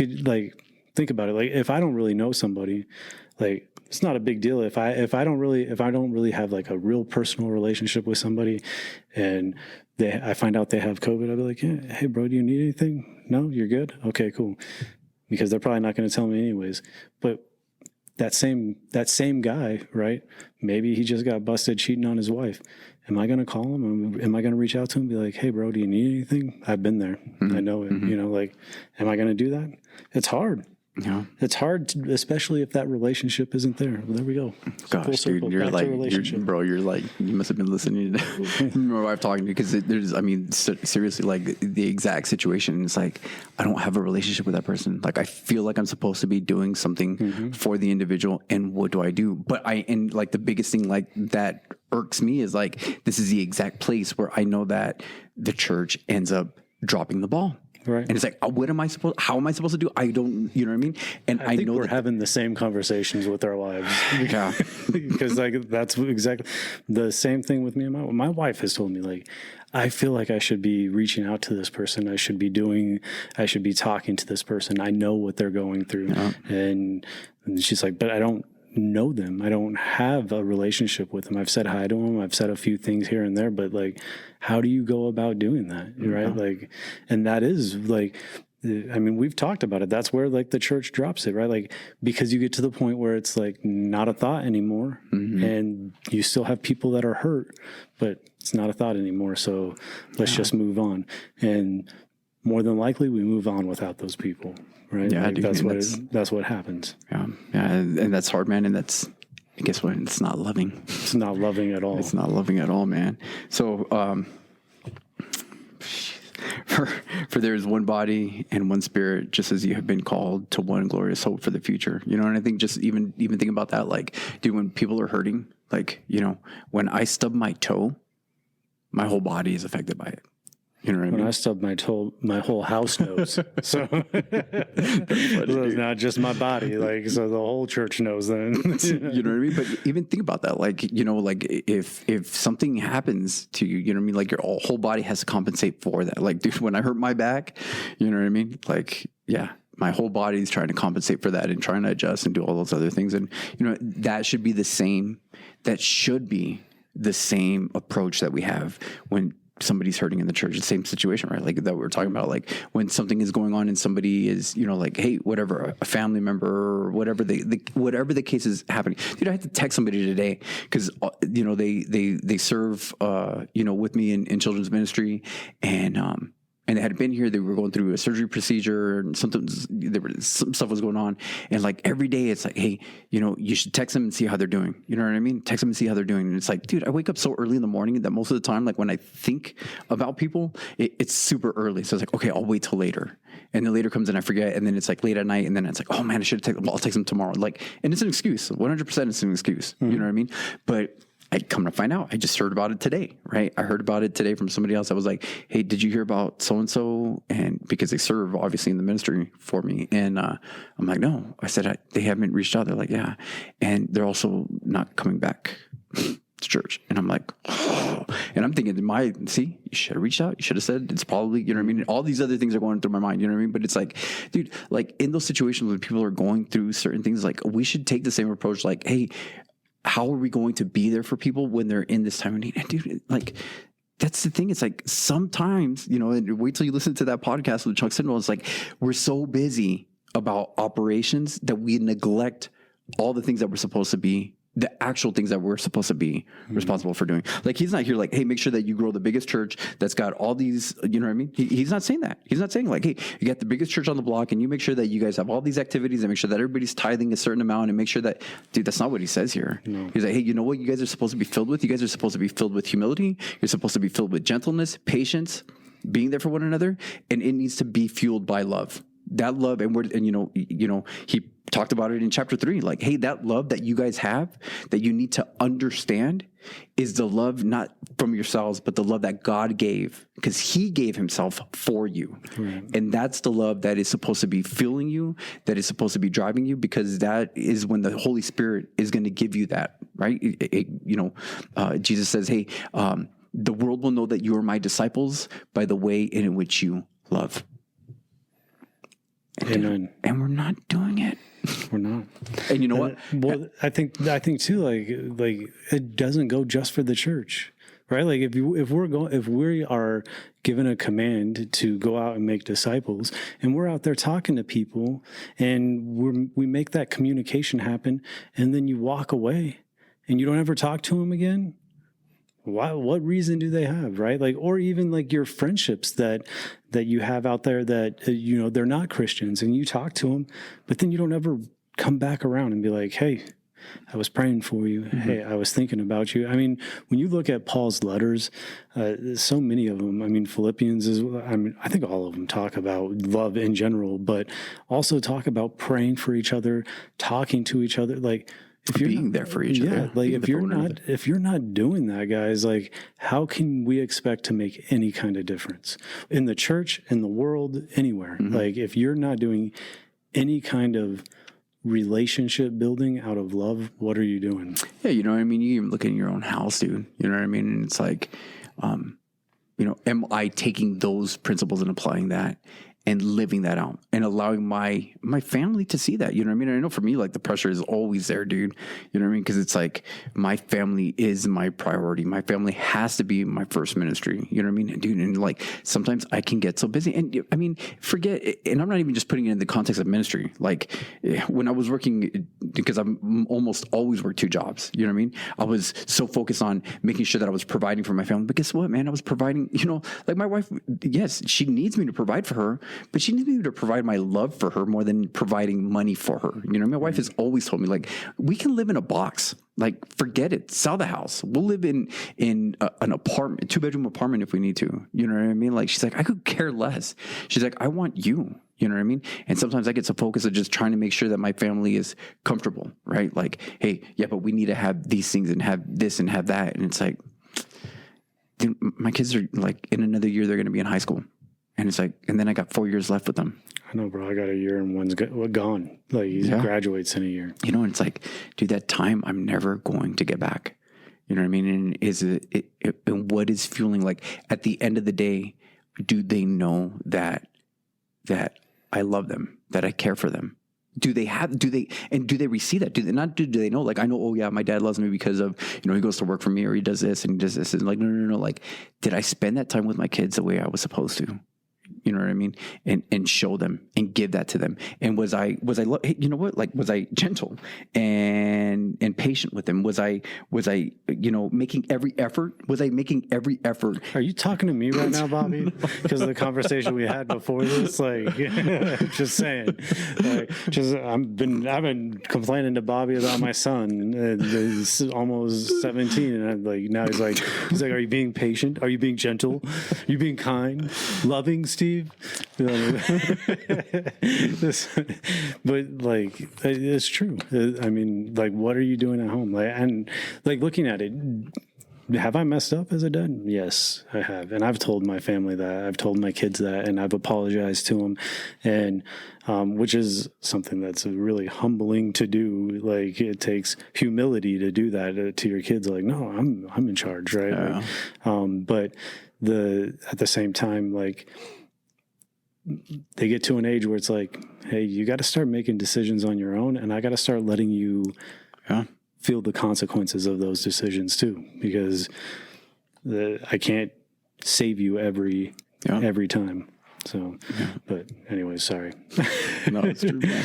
think about it. Like, if I don't really know somebody, like, it's not a big deal if I don't really have like a real personal relationship with somebody, and I find out they have COVID, I'll be like, yeah, hey bro, do you need anything? No, you're good? Okay, cool. Because they're probably not going to tell me anyways. But that same guy, right? Maybe he just got busted cheating on his wife. Am I going to call him? Am I going to reach out to him and be like, hey bro, do you need anything? I've been there. Mm-hmm. I know it. Mm-hmm. Like, am I going to do that? It's hard. Yeah, it's hard, especially if that relationship isn't there. Well, there we go. Gosh, dude, you're like, you must have been listening to my wife talking to you, because seriously, like the exact situation. It's like, I don't have a relationship with that person. Like, I feel like I'm supposed to be doing something for the individual, and what do I do? But like the biggest thing like that irks me is like, this is the exact place where I know that the church ends up dropping the ball. Right. And it's like, how am I supposed to do? I don't, you know what I mean? And I think know we're having the same conversations with our wives. Yeah. Because like, that's exactly the same thing with me and my wife has told me, like, I feel like I should be reaching out to this person. I should be talking to this person. I know what they're going through. Yeah. And she's like, but I don't know them. I don't have a relationship with them. I've said hi to them. I've said a few things here and there, but like, how do you go about doing that? Right. Like, and that is like, we've talked about it. That's where like the church drops it, right? Like, because you get to the point where it's like not a thought anymore, and you still have people that are hurt, but it's not a thought anymore. So let's just move on. And more than likely we move on without those people. Right. Yeah, like, that's what happens. Yeah. Yeah. And that's hard, man. And that's, guess what? It's not loving. It's not loving at all. It's not loving at all, man. So, for there is one body and one spirit, just as you have been called to one glorious hope for the future. And I think just even think about that, like, dude, when people are hurting, like, when I stub my toe, my whole body is affected by it. You know what I mean? When I stub my toe, my whole house knows. So it's not just my body. Like, so the whole church knows then. You know what I mean? But even think about that. Like, like if something happens to you, you know what I mean? Like, your whole body has to compensate for that. Like, dude, when I hurt my back, you know what I mean? Like, yeah, my whole body is trying to compensate for that and trying to adjust and do all those other things. And, that should be the same approach that we have when somebody's hurting in the church. The same situation, right? Like that we're talking about, like when something is going on and somebody is, like, hey, whatever, a family member or whatever whatever the case is happening. Dude, I had to text somebody today because, they serve, with me in children's ministry, and they had been here. They were going through a surgery procedure, and some stuff was going on. And like every day, it's like, hey, you should text them and see how they're doing. You know what I mean? Text them and see how they're doing. And it's like, dude, I wake up so early in the morning that most of the time, like when I think about people, it's super early. So it's like, okay, I'll wait till later. And then later comes and I forget. And then it's like late at night. And then it's like, oh man, I should have texted them. I'll text them tomorrow. Like, and it's an excuse. 100% it's an excuse. Mm-hmm. You know what I mean? But I come to find out, I just heard about it today, right? I heard about it today from somebody else. I was like, hey, did you hear about so-and-so? And because they serve obviously in the ministry for me. And I'm like, no. I said, they haven't reached out. They're like, yeah. And they're also not coming back to church. And I'm like, oh. And I'm thinking, you should have reached out. You should have said, it's probably, you know what I mean? All these other things are going through my mind, you know what I mean? But it's like, dude, like in those situations when people are going through certain things, like we should take the same approach, like, hey, how are we going to be there for people when they're in this time of need? And dude, like, that's the thing. It's like sometimes, and wait till you listen to that podcast with Chuck Sindel. It's like, we're so busy about operations that we neglect all the things that we're supposed to be the actual things that we're supposed to be responsible for doing. Like, he's not here like, hey, make sure that you grow the biggest church that's got all these, you know what I mean? He's not saying that. He's not saying like, hey, you got the biggest church on the block and you make sure that you guys have all these activities and make sure that everybody's tithing a certain amount and make sure that, dude, that's not what he says here. No. He's like, hey, you know what you guys are supposed to be filled with? You guys are supposed to be filled with humility. You're supposed to be filled with gentleness, patience, being there for one another. And it needs to be fueled by love. That love, and you know, he talked about it in chapter 3. Like, hey, that love that you guys have, that you need to understand, is the love not from yourselves, but the love that God gave, because He gave Himself for you, and that's the love that is supposed to be filling you, that is supposed to be driving you, because that is when the Holy Spirit is going to give you that, right? Jesus says, hey, the world will know that you are my disciples by the way in which you love. Amen. And we're not doing it. We're not. And you know what? Well, I think too, like it doesn't go just for the church, right? Like if we are given a command to go out and make disciples, and we're out there talking to people, and we make that communication happen, and then you walk away, and you don't ever talk to them again. Why? What reason do they have, right? Like, or even like your friendships that you have out there that they're not Christians, and you talk to them, but then you don't ever come back around and be like, "Hey, I was praying for you. Mm-hmm. Hey, I was thinking about you." I mean, when you look at Paul's letters, so many of them. I mean, Philippians is. I think all of them talk about love in general, but also talk about praying for each other, talking to each other, like. If you're being there for each other. Like if you're not doing that, guys, like how can we expect to make any kind of difference in the church, in the world, anywhere? Mm-hmm. Like if you're not doing any kind of relationship building out of love, what are you doing? Yeah, you know what I mean? You even look in your own house, dude. You know what I mean? And it's like, am I taking those principles and applying that? And living that out and allowing my family to see that, you know what I mean? And I know for me, like the pressure is always there, dude. You know what I mean? Because it's like my family is my priority. My family has to be my first ministry. You know what I mean? And dude, and like sometimes I can get so busy. And I mean, forget, and I'm not even just putting it in the context of ministry. Like when I was working, because I'm almost always work 2 jobs. You know what I mean? I was so focused on making sure that I was providing for my family. But guess what, man? I was providing, like my wife, yes, she needs me to provide for her. But she needs me to provide my love for her more than providing money for her. You know, my wife has always told me, like, we can live in a box. Like, forget it. Sell the house. We'll live in an apartment, 2-bedroom apartment if we need to. You know what I mean? Like, she's like, I could care less. She's like, I want you. You know what I mean? And sometimes I get so focused on just trying to make sure that my family is comfortable, right? Like, hey, yeah, but we need to have these things and have this and have that. And it's like, dude, my kids are like, in another year, they're going to be in high school. And it's like, and then I got 4 years left with them. I know, bro. I got a year and one's gone. Like he graduates in a year. And it's like, dude, that time I'm never going to get back. You know what I mean? And and what is fueling? Like at the end of the day, do they know that I love them, that I care for them? Do they receive that? Do they know? Like, I know, oh yeah, my dad loves me because of, he goes to work for me or he does this and he does this. And like, no. Like, did I spend that time with my kids the way I was supposed to? You know what I mean? And show them and give that to them. And was I, you know what? Like, was I gentle and patient with them? Was I, making every effort? Was I making every effort? Are you talking to me right now, Bobby? Because of the conversation we had before this, like, just saying, like, I've been complaining to Bobby about my son. He's almost 17. And I'm like, now he's like, are you being patient? Are you being gentle? Are you being kind, loving, Steve? But like, it's true. I mean, like, what are you doing at home? Like, and like looking at it, have I messed up as a dad? Yes, I have. And I've told my family that. I've told my kids that, and I've apologized to them. And which is something that's really humbling to do. Like, it takes humility to do that to your kids. Like, no, I'm in charge, right? Yeah. Like, but at the same time, like, they get to an age where it's like, hey, you got to start making decisions on your own, and I got to start letting you feel the consequences of those decisions too, because I can't save you every time. So, but anyway, sorry. No, it's true, man.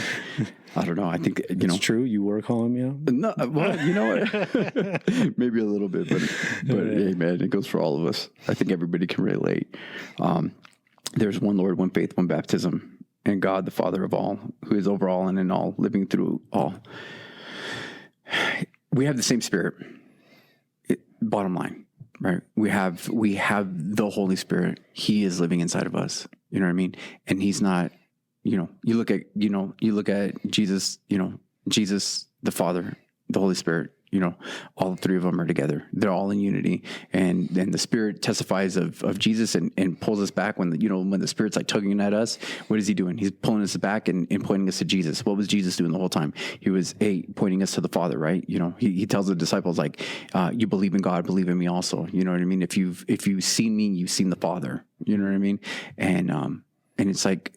I don't know. I think, It's true. You were calling me out? No, well, you know what? Maybe a little bit, but hey, man, it goes for all of us. I think everybody can relate. There's one Lord, one faith, one baptism, and God, the Father of all, who is over all and in all, living through all. We have the same Spirit. Bottom line, right? We have the Holy Spirit. He is living inside of us. You know what I mean? And he's not, you look at Jesus, Jesus, the Father, the Holy Spirit, all three of them are together. They're all in unity. And then the Spirit testifies of Jesus and pulls us back when the Spirit's like tugging at us. What is he doing? He's pulling us back and pointing us to Jesus. What was Jesus doing the whole time? He was pointing us to the Father, right? He tells the disciples, like, you believe in God, believe in me also. You know what I mean? If you've seen me, you've seen the Father. You know what I mean? And it's like,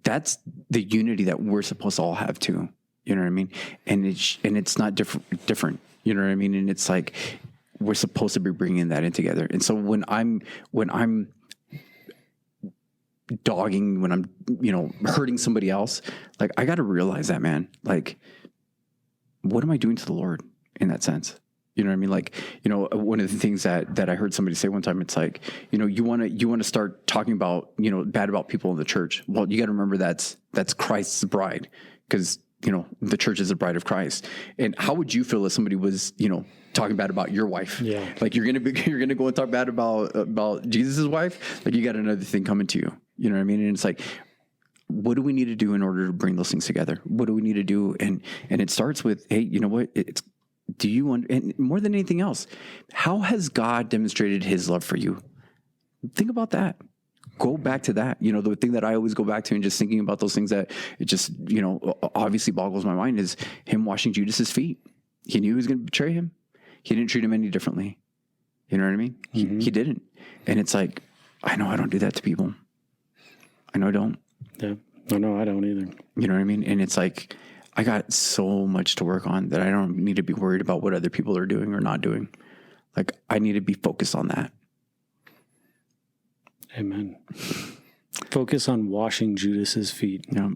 that's the unity that we're supposed to all have too. You know what I mean? And it's not different. You know what I mean? And it's like, we're supposed to be bringing that in together. And so when I'm dogging, when I'm, hurting somebody else, like, I got to realize that, man, like, what am I doing to the Lord in that sense? You know what I mean? Like, one of the things that I heard somebody say one time, it's like, you want to start talking about, bad about people in the church. Well, you got to remember that's Christ's bride, because, the church is the bride of Christ. And how would you feel if somebody was, talking bad about your wife? Yeah. Like, you're going to go and talk bad about Jesus's wife. Like, you got another thing coming to you. You know what I mean? And it's like, what do we need to do in order to bring those things together? What do we need to do? And it starts with, hey, you know what? And more than anything else, how has God demonstrated his love for you? Think about that. Go back to that. The thing that I always go back to, and just thinking about those things that it just, obviously boggles my mind, is him washing Judas's feet. He knew he was going to betray him. He didn't treat him any differently. You know what I mean? Mm-hmm. He didn't. And it's like, I know I don't do that to people. I know I don't. Yeah. No, I don't either. You know what I mean? And it's like, I got so much to work on that I don't need to be worried about what other people are doing or not doing. Like, I need to be focused on that. Amen. Focus on washing Judas's feet. Yeah.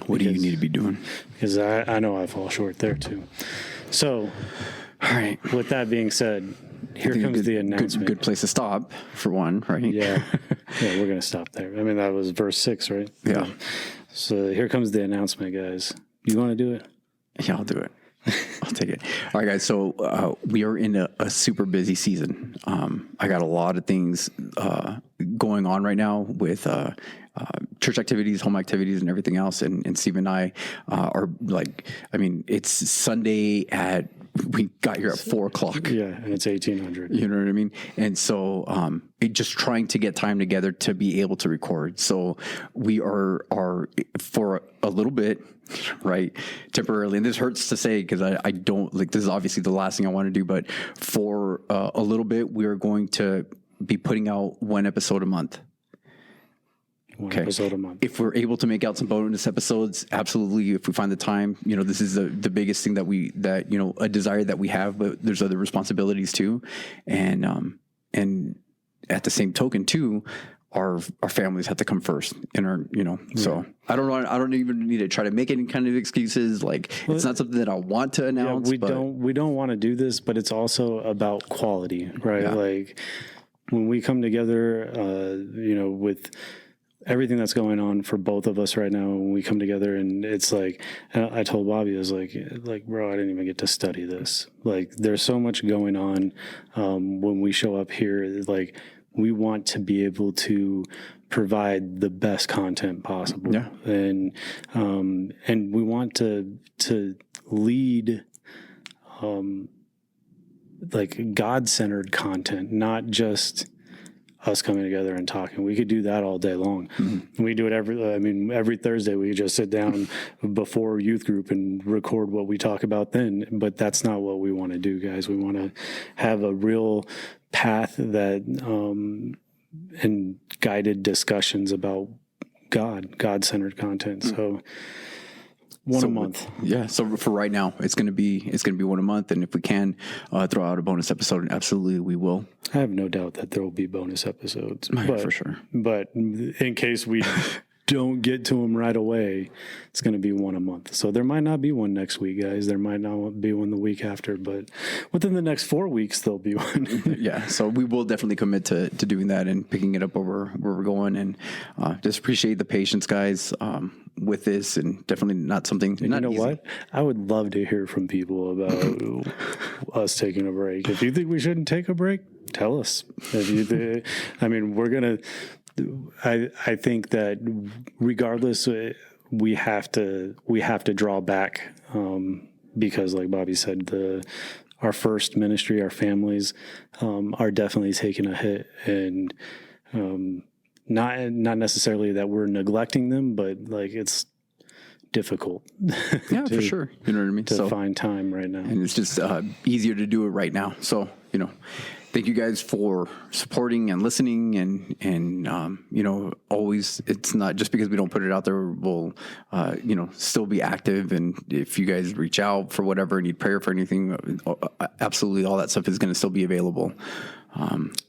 What do you need to be doing? Because I know I fall short there too. So, all right. With that being said, here comes the announcement. Good place to stop, for one, right? Yeah. Yeah, we're going to stop there. I mean, that was verse 6, right? Yeah. So here comes the announcement, guys. You want to do it? Yeah, I'll do it. I'll take it. All right, guys. So we are in a super busy season. I got a lot of things going on right now with church activities, home activities, and everything else. And Steve and I are like, it's Sunday we got here at 4:00. Yeah, and it's 1800. You know what I mean? And so just trying to get time together to be able to record. So we are for a little bit, right, temporarily, and this hurts to say because I don't, like, this is obviously the last thing I want to do, but for a little bit, we are going to be putting out one episode a month. One episode a month. If we're able to make out some bonus episodes, absolutely. If we find the time, this is the biggest thing that a desire that we have, but there's other responsibilities too. And at the same token too, our families have to come first in our, so I don't even need to try to make any kind of excuses. Like, it's not something that I want to announce. Yeah, we don't want to do this, but it's also about quality, right? Yeah. Like, when we come together, with everything that's going on for both of us right now, when we come together, and it's like, I told Bobby, I was like, bro, I didn't even get to study this. Like, there's so much going on when we show up here. Like, we want to be able to provide the best content possible. Yeah. And we want to lead like God-centered content, not just us coming together and talking. We could do that all day long. Mm-hmm. We do it every Thursday. We just sit down before youth group and record what we talk about then. But that's not what we want to do, guys. We want to have a real path that and guided discussions about God-centered content. Mm-hmm. So One a month. Yeah. So for right now, it's going to be one a month. And if we can throw out a bonus episode, absolutely we will. I have no doubt that there will be bonus episodes, For sure. But in case we don't get to them right away, it's going to be one a month. So there might not be one next week, guys. There might not be one the week after, but within the next 4 weeks, there'll be one. Yeah. So we will definitely commit to doing that and picking it up where we're going. And just appreciate the patience, guys, with this, and definitely not something. And you know what? I would love to hear from people about us taking a break. If you think we shouldn't take a break, tell us. I mean, we're going to. I think that regardless, we have to draw back because, like Bobby said, our first ministry, our families are definitely taking a hit, and not necessarily that we're neglecting them, but like it's difficult. Yeah, for sure. You know what I mean? To find time right now, and it's just easier to do it right now. So thank you guys for supporting and listening, and always, it's not just because we don't put it out there, we'll still be active. And if you guys reach out for whatever, need prayer for anything, absolutely all that stuff is going to still be available.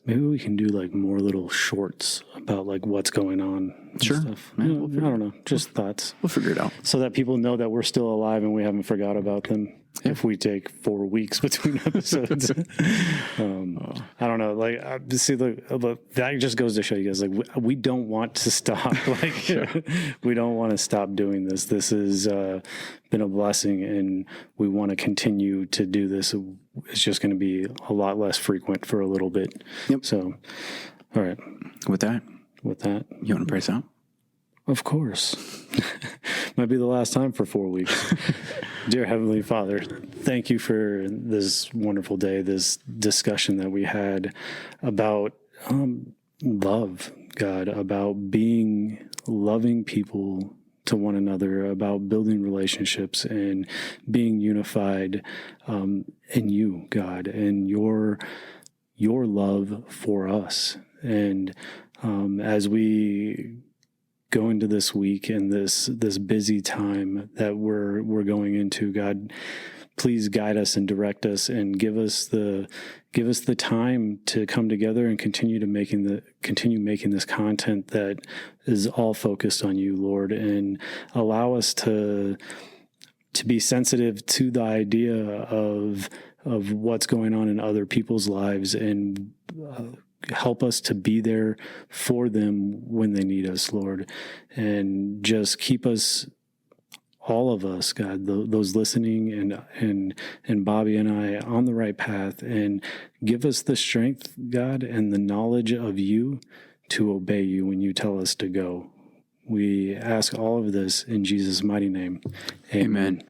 Maybe we can do like more little shorts about like what's going on. Sure. Stuff. I don't know. Just thoughts. We'll figure it out. So that people know that we're still alive and we haven't forgot about them. Yeah. If we take 4 weeks between episodes, I don't know. Like, see, that just goes to show you guys, like, we don't want to stop. Like, sure. We don't want to stop doing this. This has been a blessing, and we want to continue to do this. It's just going to be a lot less frequent for a little bit. Yep. So, all right. With that, you want to pray us out? Of course. Might be the last time for 4 weeks. Dear Heavenly Father, thank you for this wonderful day, this discussion that we had about love, God, about being loving people to one another, about building relationships and being unified in you, God, and your love for us. And as we go into this week and this busy time that we're going into, God, please guide us and direct us and give us the time to come together and continue making this content that is all focused on you, Lord, and allow us to be sensitive to the idea of what's going on in other people's lives, and help us to be there for them when they need us, Lord, and just keep us, all of us, God, those listening and Bobby and I, on the right path, and give us the strength, God, and the knowledge of you to obey you when you tell us to go. We ask all of this in Jesus' mighty name. Amen.